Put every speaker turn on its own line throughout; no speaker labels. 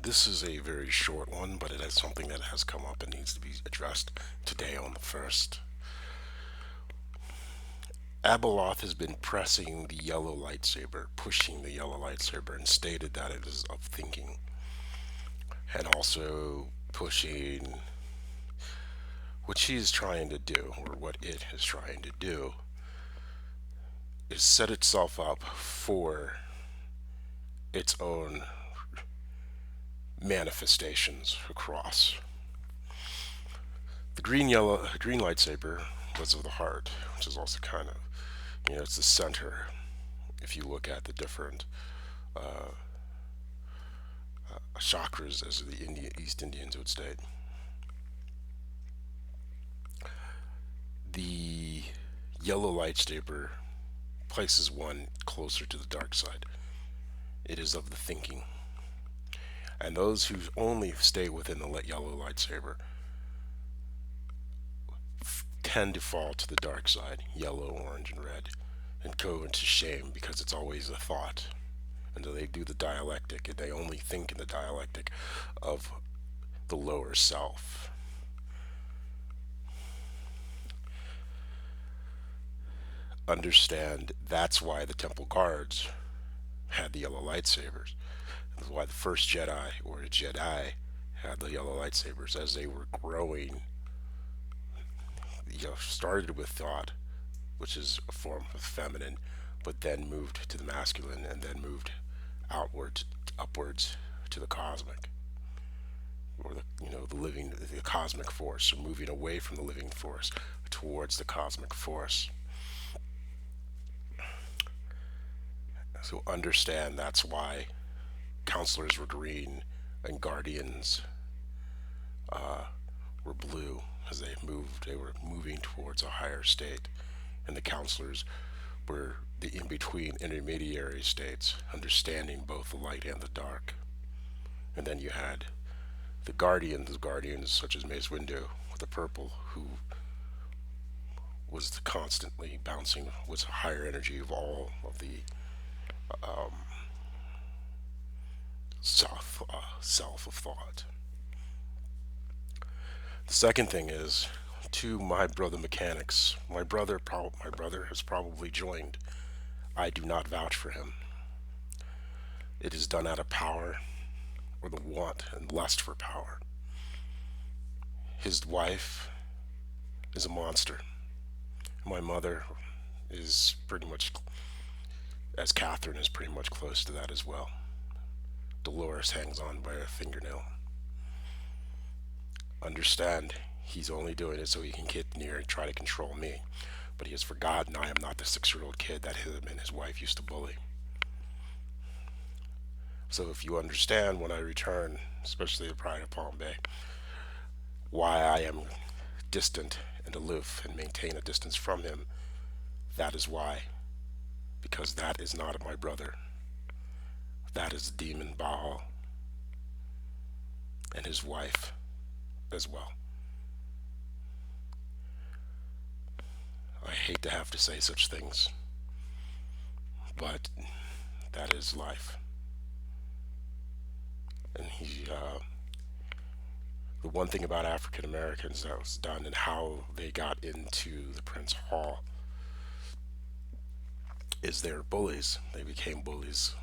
This is a very short one, but it is something that has come up and needs to be addressed today on the first. Abeloth has been pressing the yellow lightsaber, pushing the yellow lightsaber, and stated that it is of thinking, and also pushing what she is trying to do, or what it is trying to do, is set itself up for its own manifestations across. The green lightsaber was of the heart, which is also kind of, it's the center. If you look at the different chakras, as the East Indians would state, the yellow lightsaber places one closer to the dark side. It is of the thinking, and those who only stay within the yellow lightsaber tend to fall to the dark side, yellow, orange, and red, and go into shame because it's always a thought. And so they do the dialectic, and they only think in the dialectic of the lower self. Understand that's why the temple guards had the yellow lightsabers. That's why the first Jedi, or the Jedi, had the yellow lightsabers as they were growing. Started with thought, which is a form of feminine, but then moved to the masculine, and then moved outwards, upwards to the cosmic, or the living, the cosmic force, so moving away from the living force towards the cosmic force. So understand that's why counselors were green and guardians were blue, as they were moving towards a higher state, and the counselors were the in-between intermediary states, understanding both the light and the dark. And then you had the guardians such as Mace Windu with the purple, who was constantly bouncing, was a higher energy of all of the self of thought. The second thing is, to my brother mechanics, my brother has probably joined. I do not vouch for him. It is done out of power, or the want and lust for power. His wife is a monster. My mother is pretty much, as Catherine is pretty much close to that as well. Dolores hangs on by a fingernail. Understand, he's only doing it so he can get near and try to control me. But he has forgotten I am not the 6-year-old kid that him and his wife used to bully. So if you understand when I return, especially the Pride of Palm Bay, why I am distant and aloof and maintain a distance from him, that is why. Because that is not my brother. That is the demon Baal and his wife as well. I hate to have to say such things, but that is life. And the one thing about African Americans that was done and how they got into the Prince Hall is they're bullies. They became bullies.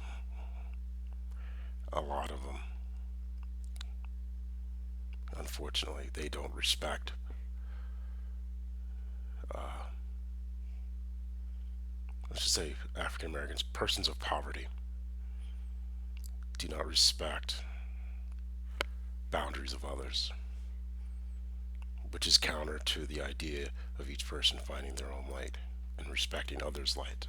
A lot of them. Unfortunately, they don't respect let's just say African Americans, persons of poverty, do not respect boundaries of others, which is counter to the idea of each person finding their own light and respecting others' light.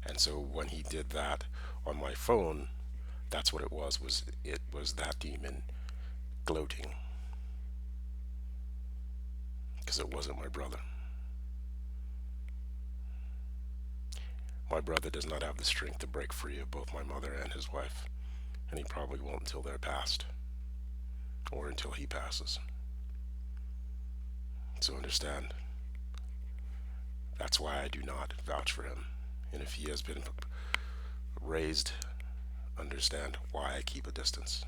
And so when he did that on my phone, that's what it was it was that demon gloating, because it wasn't my brother. My brother does not have the strength to break free of both my mother and his wife, and he probably won't until they're passed, or until he passes. So understand, that's why I do not vouch for him. And if he has been raised understand why I keep a distance.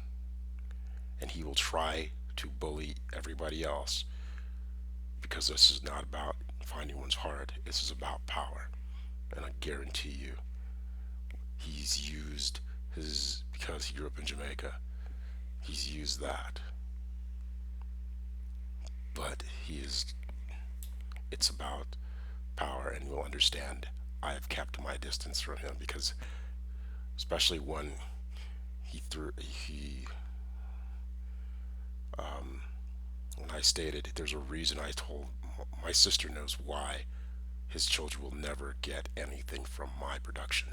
And he will try to bully everybody else because this is not about finding one's heart. This is about power. And I guarantee you, he's used because he grew up in Jamaica, he's used that. But it's about power, and you'll understand I have kept my distance from him because, especially he when I stated there's a reason I told my sister knows why his children will never get anything from my production.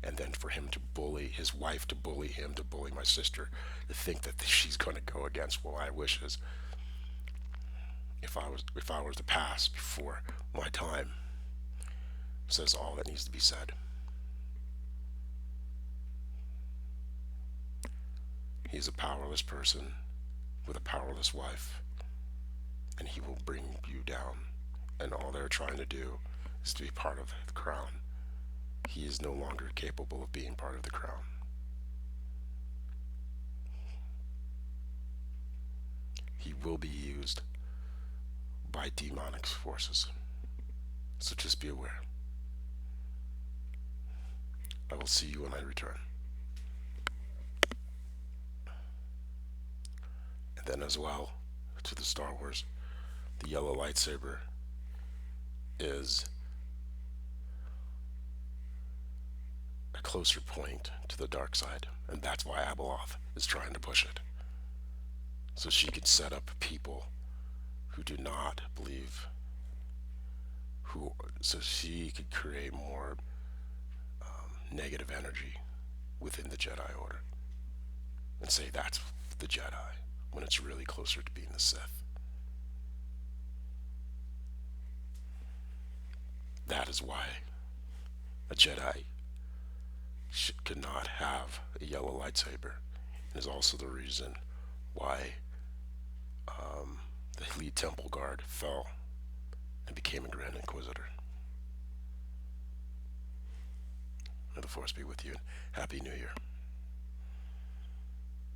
And then for him to bully his wife, to bully him, to bully my sister, to think that she's going to go against my wishes. If I was to pass before my time, says all that needs to be said. He's a powerless person with a powerless wife, and he will bring you down. And all they're trying to do is to be part of the crown. He is no longer capable of being part of the crown. He will be used by demonic forces. So just be aware. I will see you when I return. And then as well, to the Star Wars, the yellow lightsaber is a closer point to the dark side, and that's why Abeloth is trying to push it. So she can set up people who do not believe, so she could create more negative energy within the Jedi Order and say that's the Jedi when it's really closer to being the Sith. That is why a Jedi could not have a yellow lightsaber, and is also the reason why the lead temple guard fell and became a Grand Inquisitor. May the Force be with you, and Happy New Year.